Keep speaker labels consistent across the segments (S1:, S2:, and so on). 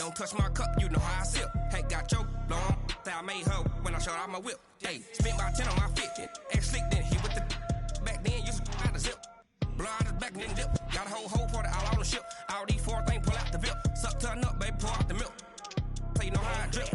S1: Don't touch my cup, you know how I sip. Hey, got your long, I made her when I showed out my whip. Hey, spent my 10 on my fit. Ex slick, then he with the back then, used to out the zip. Blood is back, then dip. Got a whole party all on the ship. All these four things, pull out the VIP. Suck, turn up, baby, pour out the milk. So you know how I drip.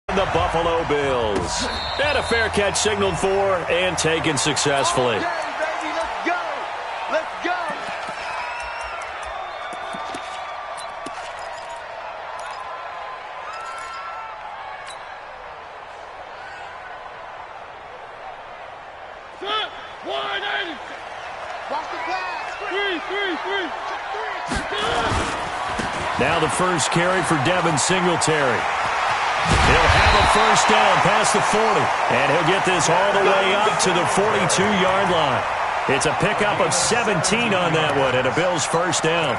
S2: The Buffalo Bills. And a fair catch signaled for and taken successfully.
S3: Okay, baby, let's go. Let's go.
S4: Set. 180.
S3: Watch the pass.
S4: 3.
S2: Now the first carry for Devin Singletary. He'll have a first down past the 40, and he'll get this all the way up to the 42-yard line. It's a pickup of 17 on that one, and a Bills first down.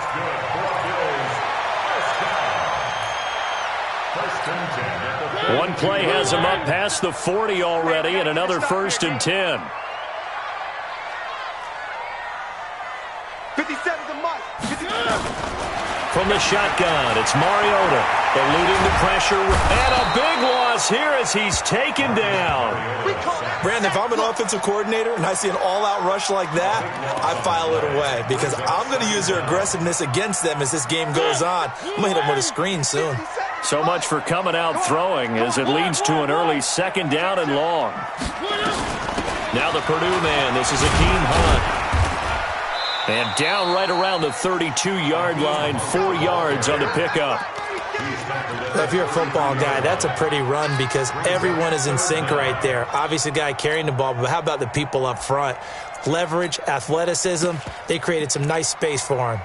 S2: One play has him up past the 40 already, and another 1st and 10.
S3: 57's a must. 57.
S2: From the shotgun, it's Mariota eluding the pressure, and a big loss here as he's taken down.
S5: Brandon, if I'm an offensive coordinator and I see an all-out rush like that, I file it away because I'm going to use their aggressiveness against them as this game goes on. I'm going to hit them with a screen soon.
S2: So much for coming out throwing as it leads to an early 2nd down and long. Now the Purdue man, this is Akeem Hunt. And down right around the 32-yard line, 4 yards on the pickup.
S5: If you're a football guy, that's a pretty run because everyone is in sync right there. Obviously, the guy carrying the ball, but how about the people up front? Leverage, athleticism, they created some nice space for him.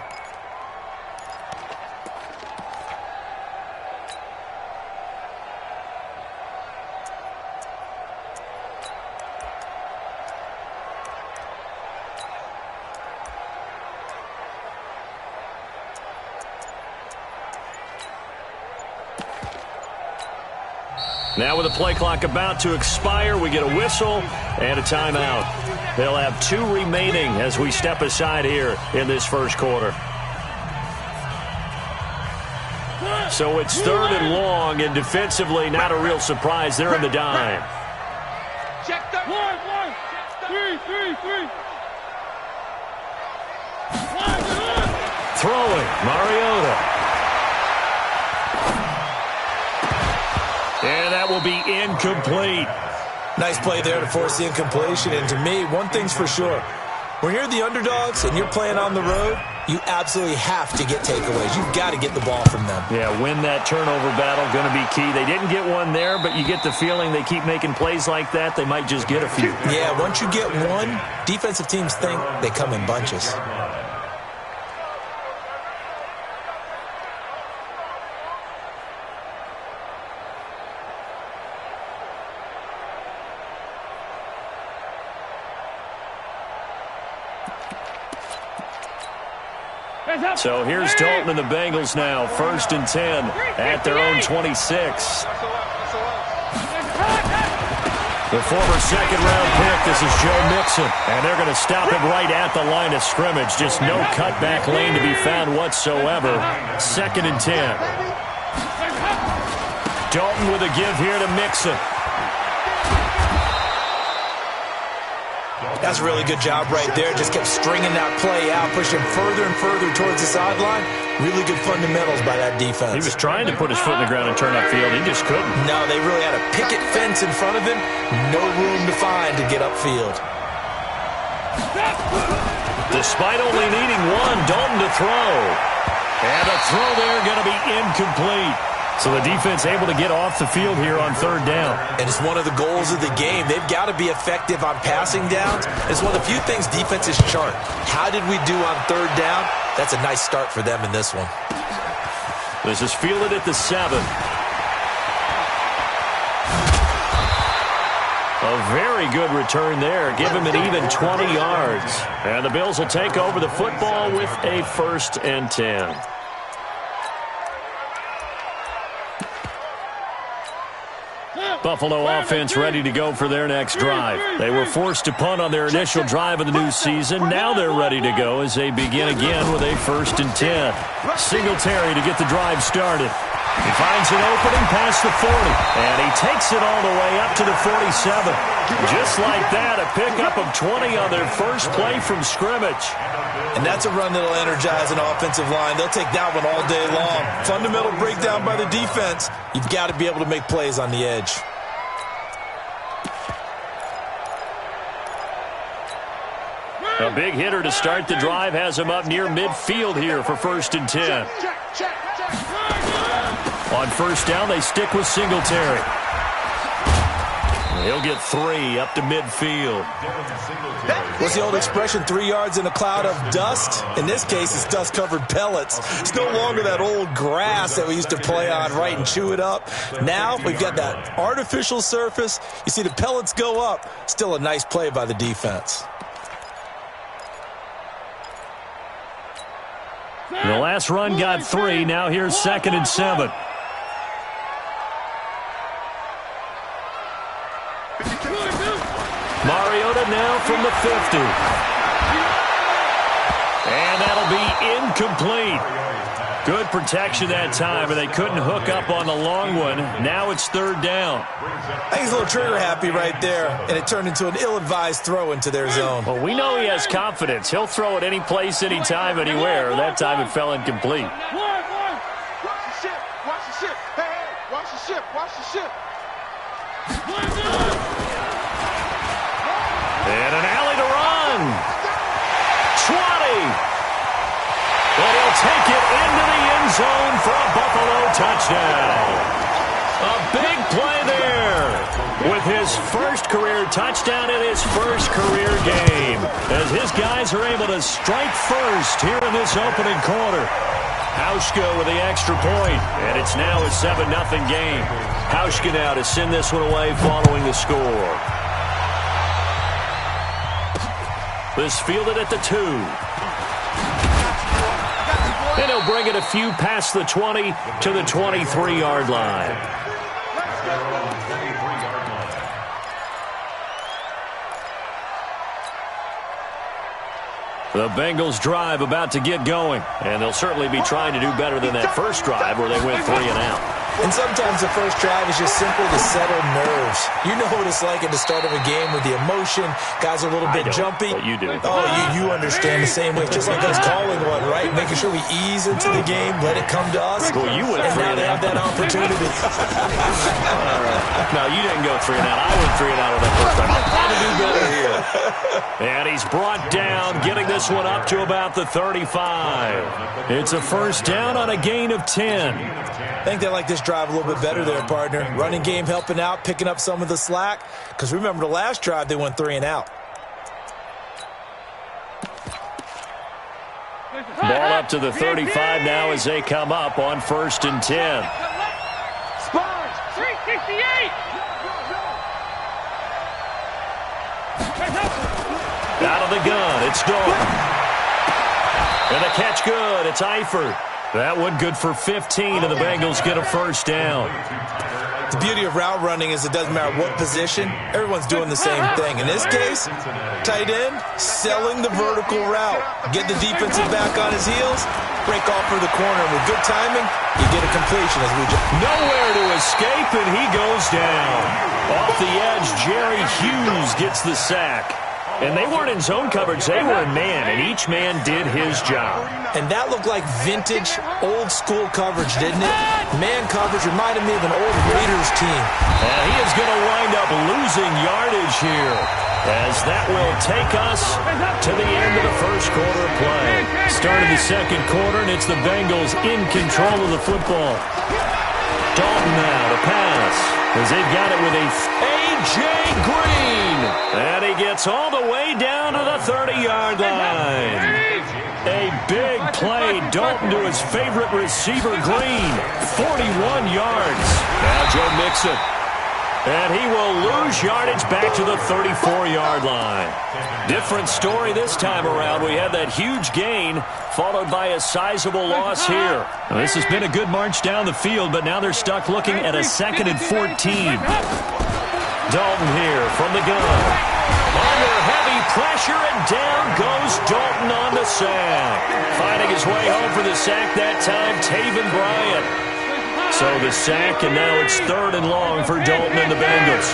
S2: Now with the play clock about to expire, we get a whistle and a timeout. They'll have 2 remaining as we step aside here in this first quarter. So it's 3rd and long, and defensively not a real surprise. They're in the dime.
S4: Check that. 1. 3.
S2: Throwing, Mariota. And that will be incomplete.
S5: Nice play there to force the incompletion. And to me, one thing's for sure. When you're the underdogs and you're playing on the road, you absolutely have to get takeaways. You've got to get the ball from them.
S2: Yeah, win that turnover battle, going to be key. They didn't get one there, but you get the feeling they keep making plays like that, they might just get a few.
S5: Yeah, once you get one, defensive teams think they come in bunches.
S2: So here's Dalton and the Bengals now, 1st and 10 at their own 26. The former 2nd-round pick, this is Joe Mixon, and they're going to stop him right at the line of scrimmage. Just no cutback lane to be found whatsoever. 2nd and 10. Dalton with a give here to Mixon.
S5: That's a really good job right there. Just kept stringing that play out, pushing further and further towards the sideline. Really good fundamentals by that defense.
S2: He was trying to put his foot in the ground and turn upfield. He just couldn't.
S5: No, they really had a picket fence in front of him. No room to find to get upfield.
S2: Despite only needing one, Dalton to throw. And a throw there going to be incomplete. So the defense able to get off the field here on 3rd down.
S5: And it's one of the goals of the game. They've got to be effective on passing downs. It's one of the few things defenses chart. How did we do on 3rd down? That's a nice start for them in this one.
S2: This is fielded at the 7. A very good return there. Give him an even 20 yards. And the Bills will take over the football with a 1st and 10. Buffalo offense ready to go for their next drive. They were forced to punt on their initial drive of the new season. Now they're ready to go as they begin again with a 1st and 10. Singletary to get the drive started. He finds an opening past the 40, and he takes it all the way up to the 47. Just like that, a pickup of 20 on their first play from scrimmage.
S5: And that's a run that'll energize an offensive line. They'll take that one all day long. Fundamental breakdown by the defense. You've got to be able to make plays on the edge.
S2: A big hitter to start the drive has him up near midfield here for 1st and 10. On 1st down, they stick with Singletary. He'll get 3 up to midfield.
S5: What's the old expression, 3 yards in a cloud of dust? In this case, it's dust-covered pellets. It's no longer that old grass that we used to play on, right, and chew it up. Now we've got that artificial surface. You see the pellets go up. Still a nice play by the defense.
S2: The last run got 3. Now here's 2nd and 7. Mariota now from the 50. And that'll be incomplete. Good protection that time, and they couldn't hook up on the long one. Now it's 3rd down.
S5: I think he's a little trigger happy right there, and it turned into an ill-advised throw into their zone.
S2: Well, we know he has confidence. He'll throw it any place, anytime, anywhere. That time it fell incomplete.
S3: Watch the ship. Watch the ship. Hey, watch the ship. Watch the ship.
S2: And an alley to run. 20. But he'll take it into the end zone for a Buffalo touchdown. A big play there with his first career touchdown in his first career game, as his guys are able to strike first here in this opening quarter. Hauschka with the extra point, and it's now a 7-0 game. Hauschka now to send this one away following the score. This fielded at the 2. And he'll bring it a few past the 20 to the 23-yard line. The Bengals drive about to get going, and they'll certainly be trying to do better than that first drive where they went 3 and out.
S5: And sometimes the first drive is just simply to settle nerves. You know what it's like at the start of a game with the emotion. Guys are a little bit jumpy.
S2: But you do.
S5: Oh, you understand the same way. Just like us calling one, right? Making sure we ease into the game, let it come to us.
S2: Well, you went
S5: and
S2: 3
S5: now
S2: and
S5: they
S2: out.
S5: have that opportunity.
S2: No, you didn't go 3 and out. I went 3 and out on that first time. I'm trying to do better here. And he's brought down, getting this one up to about the 35. It's a 1st down on a gain of 10.
S5: I think they like this drive a little bit better there, partner. Running game helping out, picking up some of the slack. Because remember, the last drive, they went 3 and out.
S2: Ball up to the 35 now as they come up on 1st and 10.
S3: Sponge.
S4: 368.
S2: Out of the gun, it's Dalton. And the catch good, it's Eifert. That one good for 15, and the Bengals get a 1st down.
S5: The beauty of route running is it doesn't matter what position. Everyone's doing the same thing. In this case, tight end, selling the vertical route. Get the defensive back on his heels, break off for the corner. And with good timing, you get a completion. As we just
S2: Nowhere to escape, and he goes down. Off the edge, Jerry Hughes gets the sack. And they weren't in zone coverage, they were in man, and each man did his job.
S5: And that looked like vintage, old-school coverage, didn't it? Man coverage reminded me of an old Raiders team.
S2: And he is going to wind up losing yardage here, as that will take us to the end of the first quarter of play. Start of the second quarter, and it's the Bengals in control of the football. Dalton now to pass, as they've got it with A.J. Green. And he gets all the way down to the 30-yard line. A big play. Dalton to his favorite receiver, Green. 41 yards. Now Joe Mixon. And he will lose yardage back to the 34-yard line. Different story this time around. We had that huge gain followed by a sizable loss here. Now, this has been a good march down the field, but now they're stuck looking at a 2nd and 14. Dalton here from the gun. Under heavy pressure, and down goes Dalton on the sack. Finding his way home for the sack that time, Taven Bryant. So the sack, and now it's 3rd and long for Dalton and the Bengals.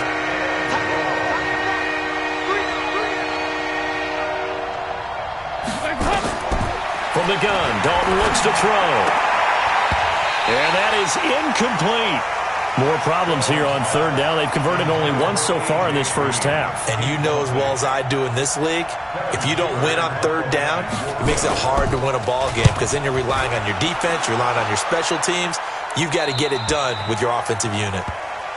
S2: From the gun, Dalton looks to throw. And that is incomplete. More problems here on 3rd down. They've converted only once so far in this first half.
S5: And you know as well as I do in this league, if you don't win on 3rd down, it makes it hard to win a ball game because then you're relying on your defense, you're relying on your special teams. You've got to get it done with your offensive unit.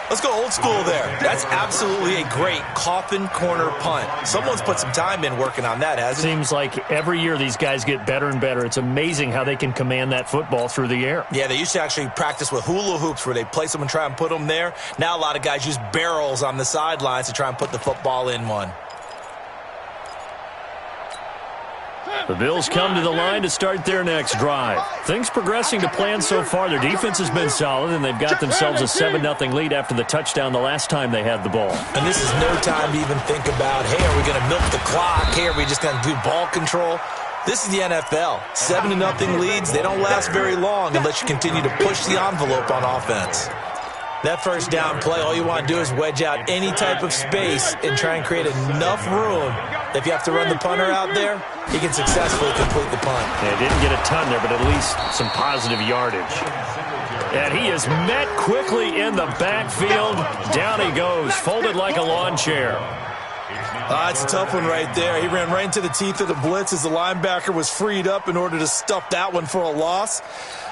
S5: Let's go old school there. That's absolutely a great coffin corner punt. Someone's put some time in working on that, hasn't it?
S2: Seems like every year these guys get better and better. It's amazing how they can command that football through the air.
S5: Yeah, they used to actually practice with hula hoops where they place them and try and put them there. Now a lot of guys use barrels on the sidelines to try and put the football in one.
S2: The Bills come to the line to start their next drive. Things progressing to plan so far. Their defense has been solid, and they've got themselves a 7-0 lead after the touchdown the last time they had the ball.
S5: And this is no time to even think about, hey, are we going to milk the clock? Hey, are we just going to do ball control? This is the NFL. 7-0 leads, they don't last very long unless you continue to push the envelope on offense. That first down play, all you want to do is wedge out any type of space and try and create enough room. If you have to run the punter out there, he can successfully complete the punt.
S2: Yeah, didn't get a ton there, but at least some positive yardage. And he is met quickly in the backfield. Down he goes, folded like a lawn chair.
S5: It's a tough one right there. He ran right into the teeth of the blitz as the linebacker was freed up in order to stuff that one for a loss.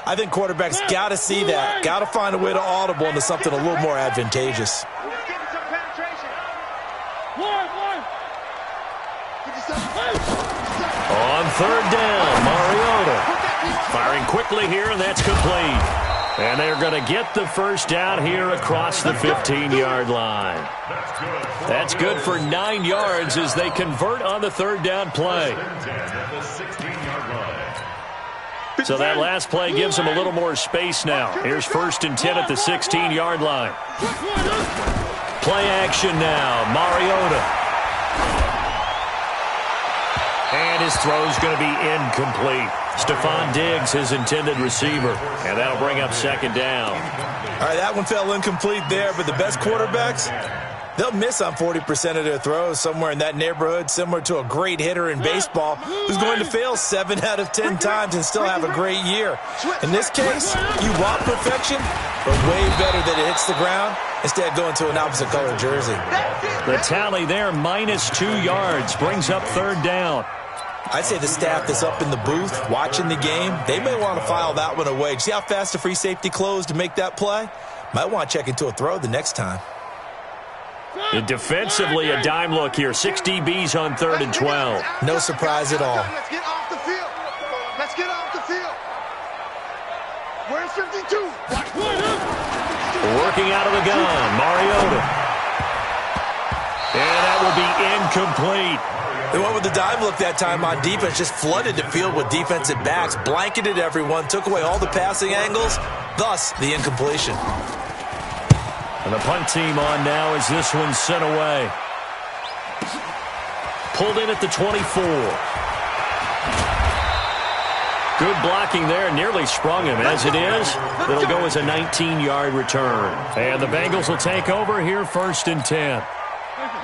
S5: I think quarterbacks got to see that. Got to find a way to audible into something a little more advantageous.
S2: On 3rd down, Mariota firing quickly here, and that's complete. And they're going to get the first down here across the 15-yard line. That's good for 9 yards as they convert on the 3rd down play. So that last play gives them a little more space now. Here's 1st and 10 at the 16-yard line. Play action now, Mariota. And his throw's going to be incomplete. Stephon Diggs, his intended receiver. And that'll bring up 2nd down.
S5: All right, that one fell incomplete there, but the best quarterbacks, they'll miss on 40% of their throws, somewhere in that neighborhood, similar to a great hitter in baseball who's going to fail 7 out of 10 times and still have a great year. In this case, you want perfection, but way better that it hits the ground instead of going to an opposite color jersey.
S2: The tally there, -2 yards, brings up 3rd down.
S5: I'd say the staff that's up in the booth watching the game, they may want to file that one away. See how fast the free safety closed to make that play? Might want to check into a throw the next time.
S2: And defensively, a dime look here. 6 DBs on 3rd and 12.
S5: No surprise at all.
S3: Let's get off the field. Let's get off the field. Where's 52?
S2: Working out of the gun, Mariota. And that will be incomplete.
S5: They went with the dive look that time on defense, just flooded the field with defensive backs, blanketed everyone, took away all the passing angles, thus the incompletion.
S2: And the punt team on now as this one's sent away. Pulled in at the 24. Good blocking there, nearly sprung him. As it is, it'll go as a 19-yard return. And the Bengals will take over here, 1st and 10.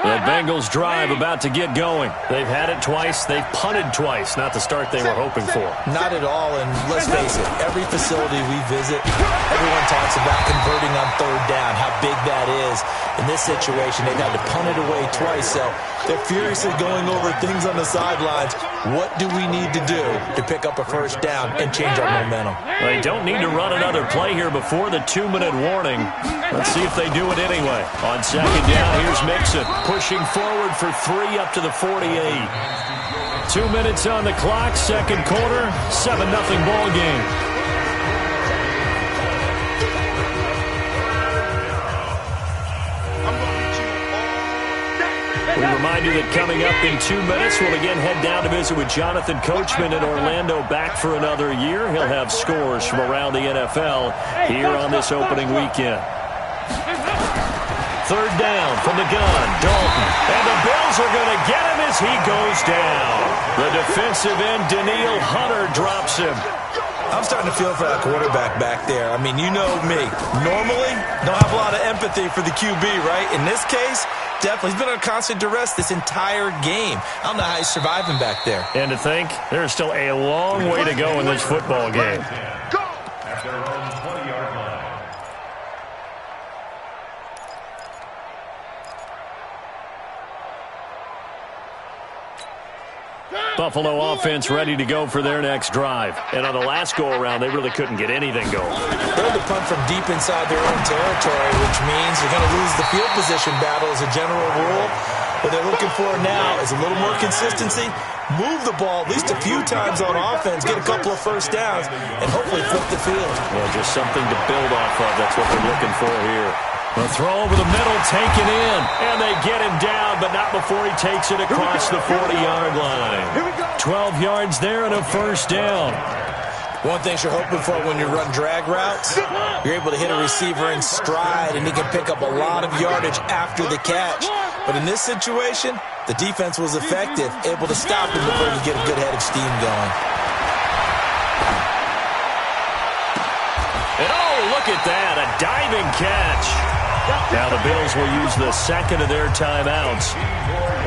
S2: The Bengals drive about to get going. They've had it twice. They've punted twice. Not the start they were hoping for.
S5: Not at all, and let's face it, every facility we visit, everyone talks about converting on 3rd down, how big that is. In this situation, they've had to punt it away twice, so they're furiously going over things on the sidelines. What do we need to do to pick up a 1st down and change our momentum?
S2: They don't need to run another play here before the 2-minute warning. Let's see if they do it anyway. On 2nd down, here's Mixon pushing forward for 3 up to the 48. 2 minutes on the clock, second quarter, 7-0 ball game. We remind you that coming up in 2 minutes, we'll again head down to visit with Jonathan Coachman in Orlando, back for another year. He'll have scores from around the NFL here on this opening weekend. Third down from the gun, Dalton. And the Bills are going to get him as he goes down. The defensive end, Danielle Hunter, drops him.
S5: I'm starting to feel for that quarterback back there. I mean, you know me. Normally, don't have a lot of empathy for the QB, right? In this case, definitely. He's been under constant duress this entire game. I don't know how he's surviving back there.
S2: And to think, there's still a long way to go in this football game.
S3: Go!
S6: At their own 20-yard line.
S2: Buffalo offense ready to go for their next drive. And on the last go-around, they really couldn't get anything going.
S5: They're to punt from deep inside their own territory, which means you're going to lose the field position battle as a general rule. What they're looking for now is a little more consistency, move the ball at least a few times on offense, get a couple of first downs, and hopefully flip the field.
S2: Yeah, just something to build off of. That's what they're looking for here. The throw over the middle, taken in, and they get him down, but not before he takes it across the 40-yard line. 12 yards there and a first down.
S5: One thing you're hoping for when you run drag routes, you're able to hit a receiver in stride, and he can pick up a lot of yardage after the catch. But in this situation, the defense was effective, able to stop him before you get a good head of steam going.
S2: And oh, look at that, a diving catch. Now the Bills will use the second of their timeouts,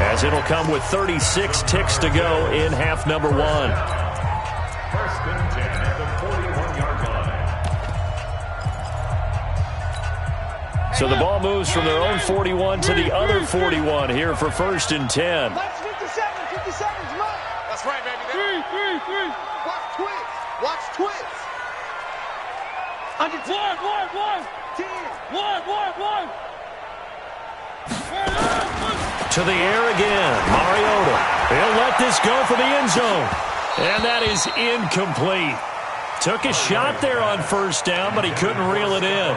S2: as it'll come with 36 ticks to go in half number one.
S6: First and 10 at the 41-yard line.
S2: So the ball moves from their own 41 to the other 41 here for first and 10.
S3: That's 57's mine.
S4: That's right, baby. Three.
S3: Watch twins. Watch twins.
S4: Under 1.
S3: 10.
S4: 1.
S2: To the air again, Mariota. He'll let this go for the end zone. And that is incomplete. Took a shot there on first down, but he couldn't reel it in.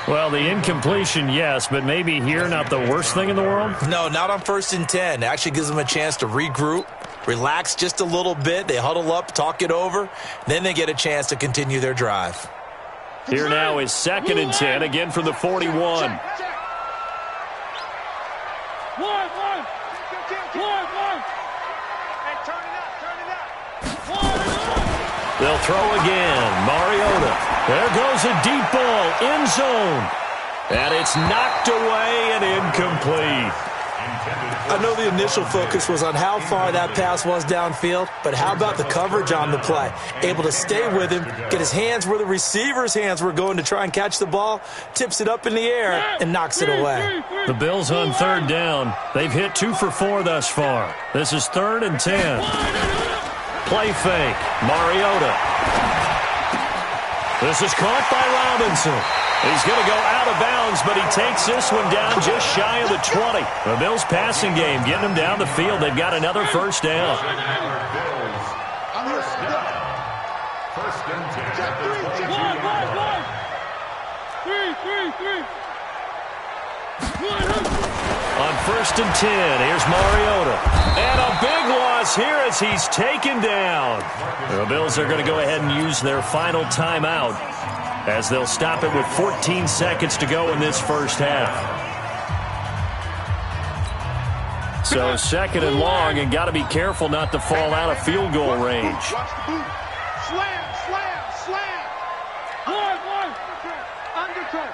S2: Well, the incompletion, yes, but maybe here not the worst thing in the world?
S5: No, not on first and 10. It actually gives them a chance to regroup, relax just a little bit. They huddle up, talk it over. Then they get a chance to continue their drive.
S2: Here now is second and 10, again from the 41.
S4: One.
S3: And turn it up.
S2: They'll throw again. Mariota. There goes a deep ball. End zone. And it's knocked away and incomplete.
S5: I know the initial focus was on how far that pass was downfield, but how about the coverage on the play? Able to stay with him, get his hands where the receiver's hands were going to try and catch the ball, tips it up in the air, and knocks it away.
S2: The Bills on third down. They've hit 2 for 4 thus far. This is third and 10. Play fake. Mariota. This is caught by Robinson. He's going to go out of bounds, but he takes this one down just shy of the 20. The Bills passing game getting them down the field. They've got another first down.
S6: First and 10 at the
S4: 1.
S2: On first and 10, here's Mariota. And a big loss here as he's taken down. The Bills are going to go ahead and use their final timeout, as they'll stop it with 14 seconds to go in this first half. So second and long, and got to be careful not to fall out of field goal range.
S3: Watch the boot. Slam.
S4: One.
S3: Undercut.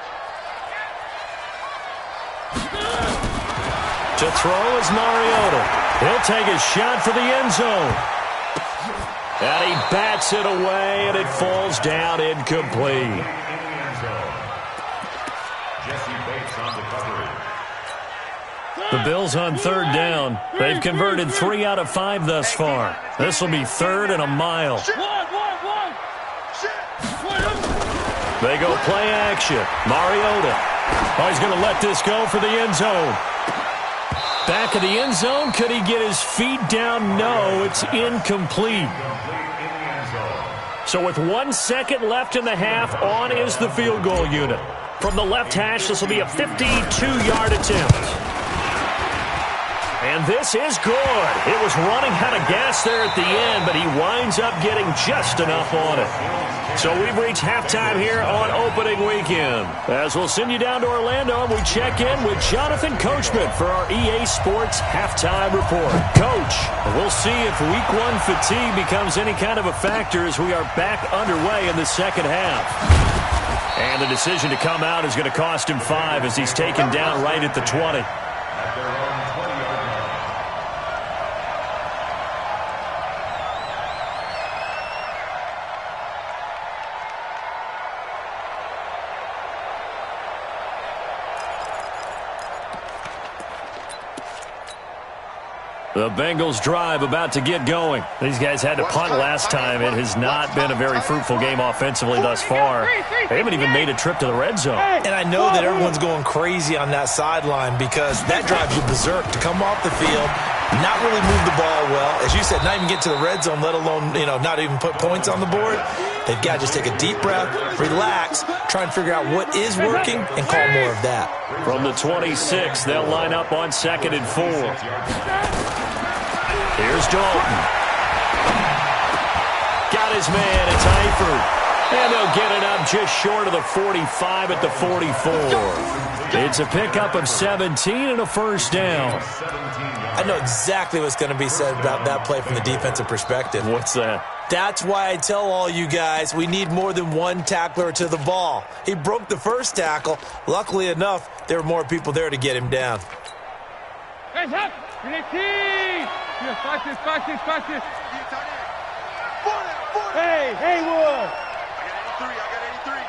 S2: To throw is Mariota. He'll take a shot for the end zone. And he bats it away, and it falls down incomplete. The Bills on third down. They've converted 3 out of 5 thus far. This will be third and a mile.
S4: One.
S2: They go play action. Mariota. Oh, he's going to let this go for the end zone. Back of the end zone. Could he get his feet down? No, it's incomplete. So with 1 second left in the half, on is the field goal unit. From the left hash, this will be a 52-yard attempt. And this is good. It was running out of gas there at the end, but he winds up getting just enough on it. So we've reached halftime here on opening weekend. As we'll send you down to Orlando, and we check in with Jonathan Coachman for our EA Sports Halftime Report. Coach, we'll see if Week 1 fatigue becomes any kind of a factor as we are back underway in the second half. And the decision to come out is going to cost him 5 as he's taken down right at the 20. The Bengals drive about to get going. These guys had to punt last time. It has not been a very fruitful game offensively thus far. They haven't even made a trip to the red zone.
S5: And I know that everyone's going crazy on that sideline because that drives you berserk to come off the field, not really move the ball well. As you said, not even get to the red zone, let alone, not even put points on the board. They've got to just take a deep breath, relax, try and figure out what is working, and call more of that.
S2: From the 26, they'll line up on 2nd and 4. Here's Dalton. Got his man. It's Eifert. And they'll get it up just short of the 45 at the 44. It's a pickup of 17 and a first down.
S5: I know exactly what's going to be said about that play from the defensive perspective.
S2: What's that?
S5: That's why I tell all you guys we need more than one tackler to the ball. He broke the first tackle. Luckily enough, there were more people there to get him down.
S4: Hands up! Yes, practice. Hey, Haywood! I got 83.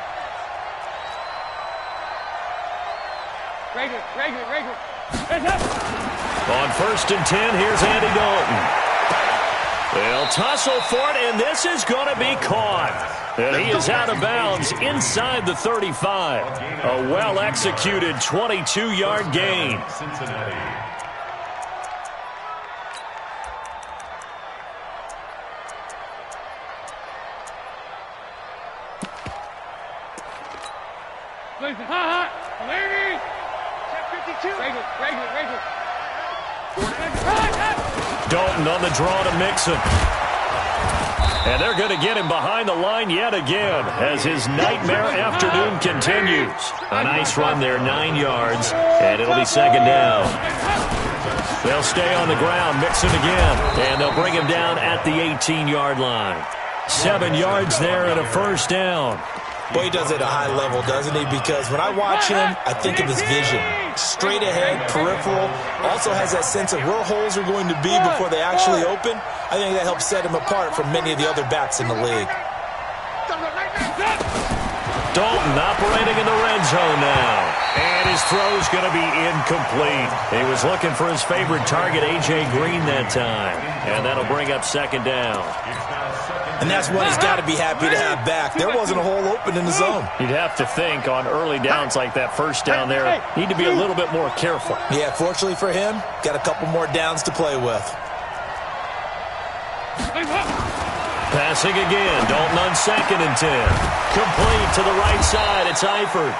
S4: Rager. Hands up!
S2: On 1st and 10, here's Andy Dalton. They'll tussle for it, and this is going to be caught. And he is out of bounds inside the 35. A well-executed 22-yard gain.
S4: Hot. Ladies! Check 52. Rager.
S2: Dalton on the draw to Mixon. And they're going to get him behind the line yet again as his nightmare afternoon continues. A nice run there, 9 yards, and it'll be 2nd down. They'll stay on the ground, Mixon again, and they'll bring him down at the 18-yard line. 7 yards there and a first down.
S5: Boy, he does it at a high level, doesn't he? Because when I watch him, I think of his vision. Straight ahead, peripheral. Also has that sense of where holes are going to be before they actually open. I think that helps set him apart from many of the other backs in the league.
S2: Dalton operating in the red zone now. And his throw's going to be incomplete. He was looking for his favorite target, A.J. Green, that time. And that'll bring up 2nd down.
S5: And that's one he's got to be happy to have back. There wasn't a hole open in the zone.
S2: You'd have to think on early downs like that first down there, need to be a little bit more careful.
S5: Yeah, fortunately for him, got a couple more downs to play with.
S2: Passing again, Dalton on 2nd and 10. Complete to the right side, it's Eifert.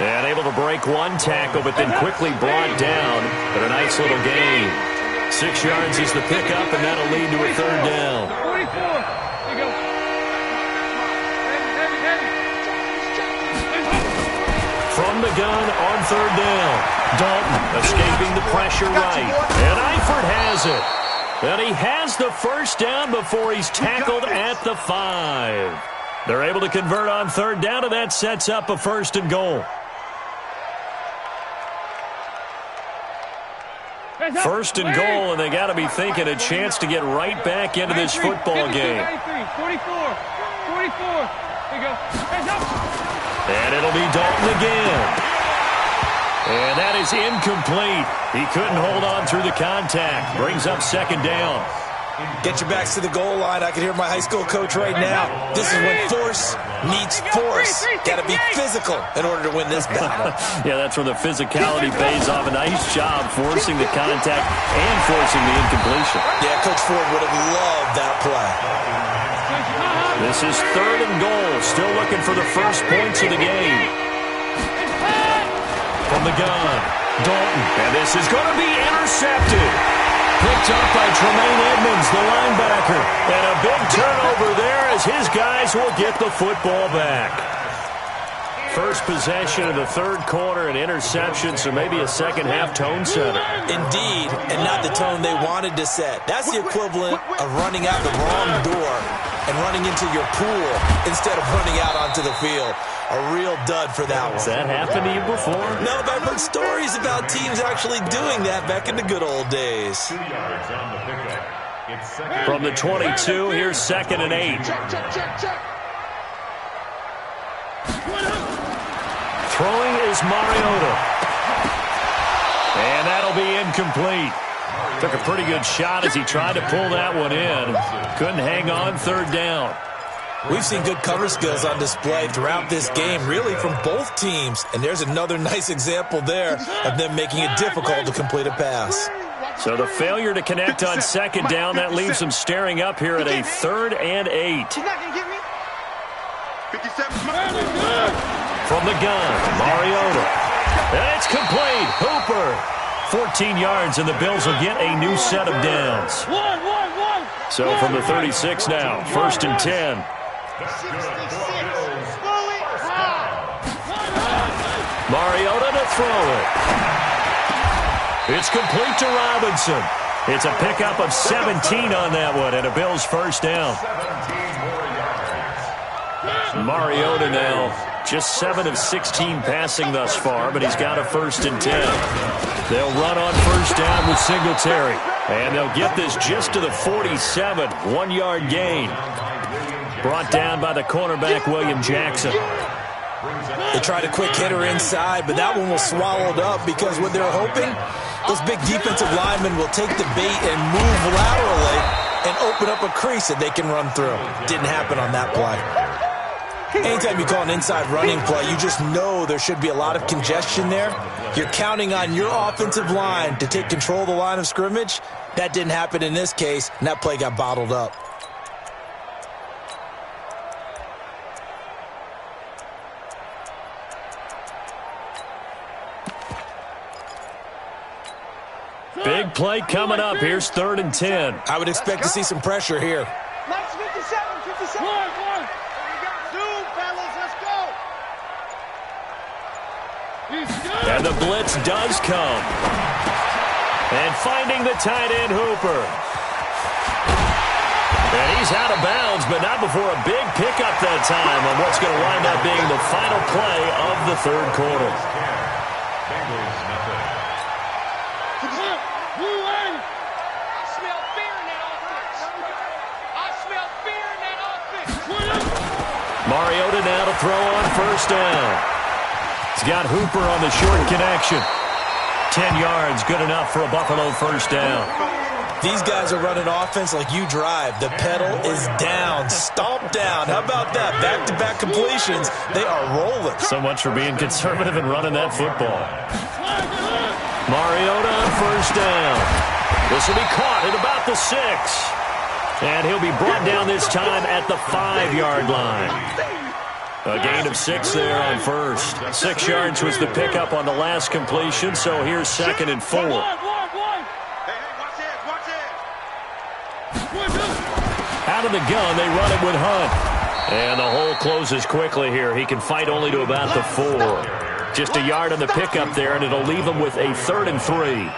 S2: And able to break one tackle, but then quickly brought down for a nice little gain. 6 yards is the pickup, and that'll lead to a 3rd down.
S4: 44. There you go.
S2: From the gun on 3rd down. Dalton escaping the pressure right. And Eifert has it. And he has the first down before he's tackled at the 5. They're able to convert on 3rd down, and that sets up a 1st and goal. 1st and goal, and they got to be thinking a chance to get right back into this football game.
S4: 44. There you go.
S2: And it'll be Dalton again. And that is incomplete. He couldn't hold on through the contact. Brings up 2nd down.
S5: Get your backs to the goal line. I can hear my high school coach right now. This is when force meets force. Got to be physical in order to win this battle.
S2: Yeah, that's where the physicality pays off. A nice job forcing the contact and forcing the incompletion.
S5: Yeah, Coach Ford would have loved that play.
S2: This is 3rd and goal. Still looking for the first points of the game. From the gun, Dalton. And this is going to be intercepted. Picked up by Tremaine Edmonds, the linebacker. And a big turnover there as his guys will get the football back. First possession of the 3rd quarter, an interception, so maybe a second-half tone setter.
S5: Indeed, and not the tone they wanted to set. That's the equivalent of running out the wrong door and running into your pool instead of running out onto the field. A real dud for that one.
S2: Has that happened to you before?
S5: No, but I've heard stories about teams actually doing that back in the good old days.
S6: 2 yards on the pickup. It's second.
S2: From the 22, here's 2nd and 8.
S3: Check.
S2: Throwing is Mariota. And that'll be incomplete. Took a pretty good shot as he tried to pull that one in. Couldn't hang on 3rd down.
S5: We've seen good cover skills on display throughout this game, really from both teams. And there's another nice example there of them making it difficult to complete a pass.
S2: So the failure to connect on 2nd down, that leaves them staring up here at a 3rd and 8.
S3: He's not going to get me. 57.
S2: From the gun, Mariota. And it's complete. Hooper. 14 yards, and the Bills will get a new set of downs. So from the 36 now, 1st and 10.
S3: 66.
S2: Mariota to throw it. It's complete to Robinson. It's a pickup of 17 on that one, and a Bills first down.
S6: 17 more yards.
S2: Mariota now just 7 of 16 passing thus far, but he's got a 1st and 10. They'll run on 1st down with Singletary, and they'll get this just to the 47, 1-yard gain. Brought down by the cornerback, William Jackson.
S5: They tried a quick hitter inside, but that one was swallowed up because what they're hoping, those big defensive linemen will take the bait and move laterally and open up a crease that they can run through. Didn't happen on that play. Anytime you call an inside running play, you just know there should be a lot of congestion there. You're counting on your offensive line to take control of the line of scrimmage. That didn't happen in this case, and that play got bottled up.
S2: Big play coming up. Here's 3rd and 10.
S5: I would expect to see some pressure here.
S3: Max 57.
S2: And the blitz does come. And finding the tight end, Hooper. And he's out of bounds, but not before a big pickup that time on what's going to wind up being the final play of the 3rd quarter.
S6: Bengals nothing.
S4: I smell fear in that offense. I smell fear in that offense.
S2: Mariota now to throw on 1st down. He's got Hooper on the short connection. 10 yards, good enough for a Buffalo 1st down.
S5: These guys are running offense like you drive. The pedal is down, stomped down. How about that? Back-to-back completions. They are rolling.
S2: So much for being conservative and running that football. Mariota on 1st down. This will be caught at about the 6. And he'll be brought down this time at the 5-yard line. A gain of 6 there on 1st. 6 yards was the pickup on the last completion, so here's 2nd and 4. Out of the gun, they run it with Hunt. And the hole closes quickly here. He can fight only to about the 4. Just a yard on the pickup there, and it'll leave him with a 3rd and 3.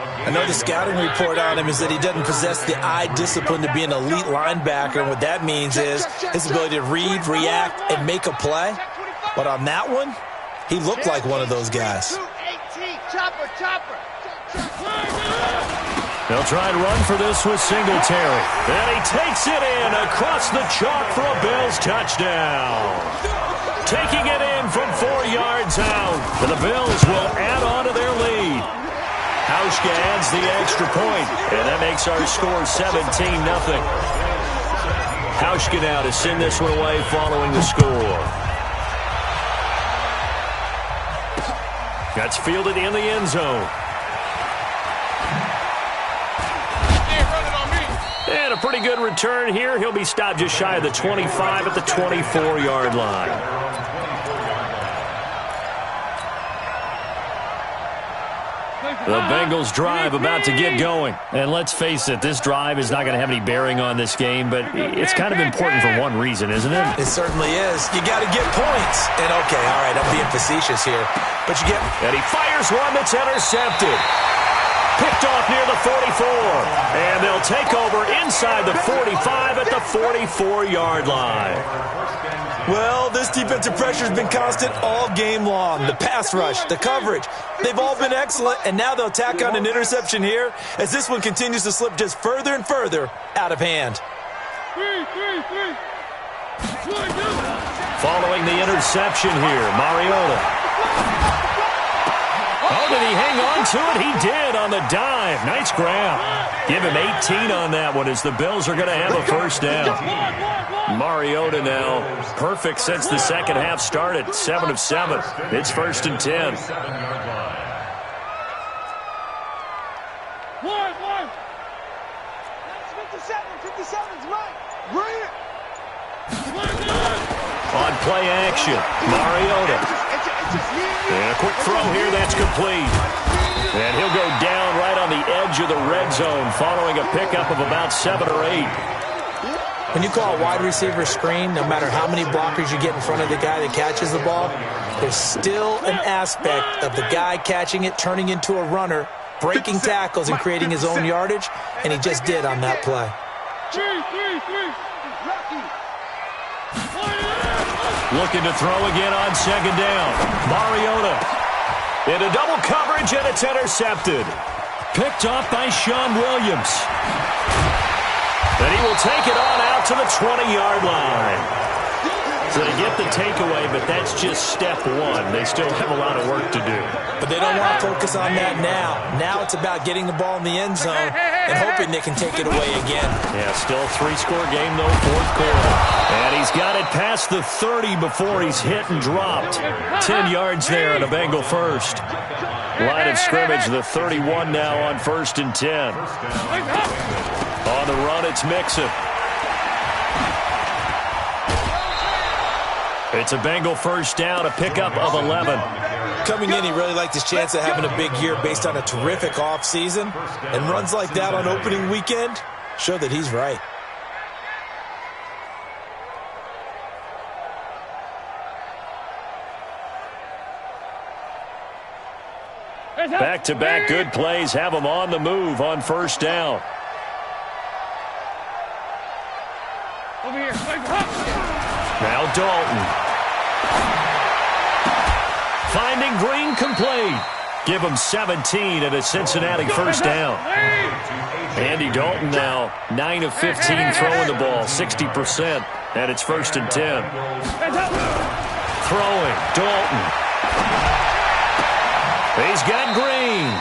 S5: I know the scouting report on him is that he doesn't possess the eye discipline to be an elite linebacker. And what that means is his ability to read, react, and make a play. But on that one, he looked like one of those guys.
S3: Chopper.
S2: They'll try and run for this with Singletary. And he takes it in across the chalk for a Bills touchdown. Taking it in from 4 yards out. And the Bills will add on to their lead. How Hauschka adds the extra point, and that makes our score 17-0. Hauschka now to send this one away following the score. That's fielded in the end zone. And a pretty good return here. He'll be stopped just shy of the 25 at the 24-yard line. The Bengals drive about to get going. And let's face it, this drive is not going to have any bearing on this game, but it's kind of important for one reason, isn't it?
S5: It certainly is. You got to get points. And okay, all right, I'm being facetious here. But you get...
S2: And he fires one that's intercepted. Picked off near the 44. And they'll take over inside the 45 at the 44-yard line.
S5: Well, this defensive pressure has been constant all game long. The pass rush, the coverage, they've all been excellent, and now they'll tack on an interception here as this one continues to slip just further and further out of hand.
S2: Following the interception here, Mariota. Oh, did he hang on to it? He did on the dive. Nice grab. Give him 18 on that one as the Bills are going to have a first down. Mariota now perfect since the second half started. 7 of 7. It's 1st and 10.
S3: One. 57's right. Bring it.
S2: On play action, Mariota. And a quick throw here, that's complete. And he'll go down right on the edge of the red zone following a pickup of about 7 or 8.
S5: When you call a wide receiver screen, no matter how many blockers you get in front of the guy that catches the ball, there's still an aspect of the guy catching it, turning into a runner, breaking tackles and creating his own yardage, and he just did on that play.
S2: Looking to throw again on second down. Mariota into double coverage, and it's intercepted. Picked off by Sean Williams. And he will take it on out to the 20-yard line. So they get the takeaway, but that's just step one. They still have a lot of work to do.
S5: But they don't want to focus on that now. Now it's about getting the ball in the end zone and hoping they can take it away again.
S2: Yeah, still a 3-score game, though, 4th quarter. And he's got it past the 30 before he's hit and dropped. 10 yards there on a Bengal first. Line of scrimmage, the 31 now on 1st and 10. On the run, it's Mixon. It's a Bengal first down, a pickup of 11.
S5: Coming in, he really liked his chance of having a big year based on a terrific offseason. And runs like that on opening weekend show that he's right.
S2: Back-to-back good plays have him on the move on first down.
S4: Over here.
S2: Now Dalton. Finding Green complete. Give him 17 at a Cincinnati first down. Andy Dalton now 9 of 15 throwing the ball, 60%. And it's 1st and 10. Throwing, Dalton. He's got Green.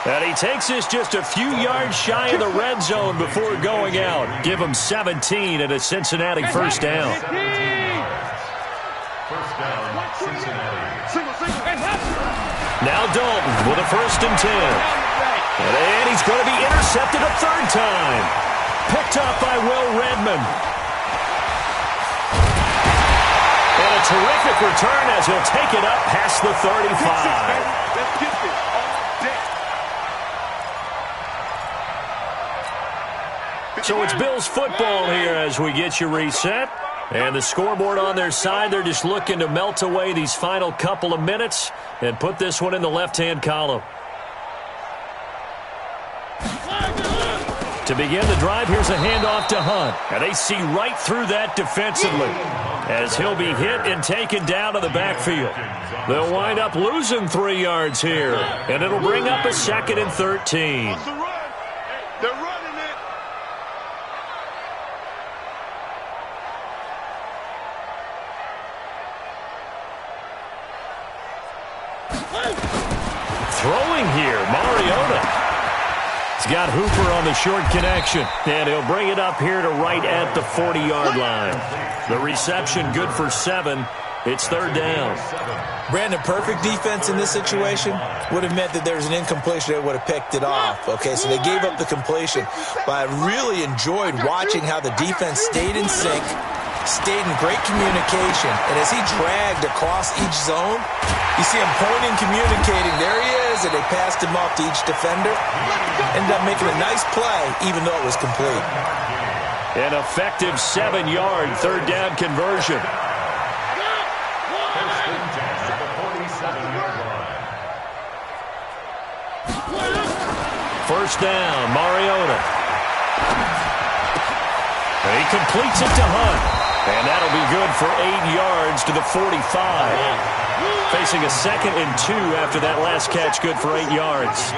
S2: And he takes this just a few yards shy of the red zone before going out. Give him 17 at a Cincinnati first down.
S6: First down, Cincinnati.
S2: Now Dalton with a 1st and 10. And he's going to be intercepted a 3rd time. Picked up by Will Redmond. And a terrific return as he'll take it up past the 35. So it's Bills football here as we get you reset. And the scoreboard on their side, they're just looking to melt away these final couple of minutes and put this one in the left-hand column. To begin the drive, here's a handoff to Hunt. And they see right through that defensively as he'll be hit and taken down to the backfield. They'll wind up losing 3 yards here, and it'll bring up a 2nd and 13.
S3: They're running it.
S2: Throwing here, Mariota. He's got Hooper on the short connection, and he'll bring it up here to right at the 40-yard line. The reception good for 7. It's third down.
S5: Brandon, perfect defense in this situation would have meant that there was an incompletion that would have picked it off. Okay, so they gave up the completion. But I really enjoyed watching how the defense stayed in sync, stayed in great communication. And as he dragged across each zone, you see him pointing, communicating. There he is, and they passed him off to each defender. Ended up making a nice play, even though it was complete.
S2: An effective 7-yard third down conversion. First down, Mariota. He completes it to Hunt. And that'll be good for 8 yards to the 45. Facing a 2nd and 2 after that last catch, good for 8 yards.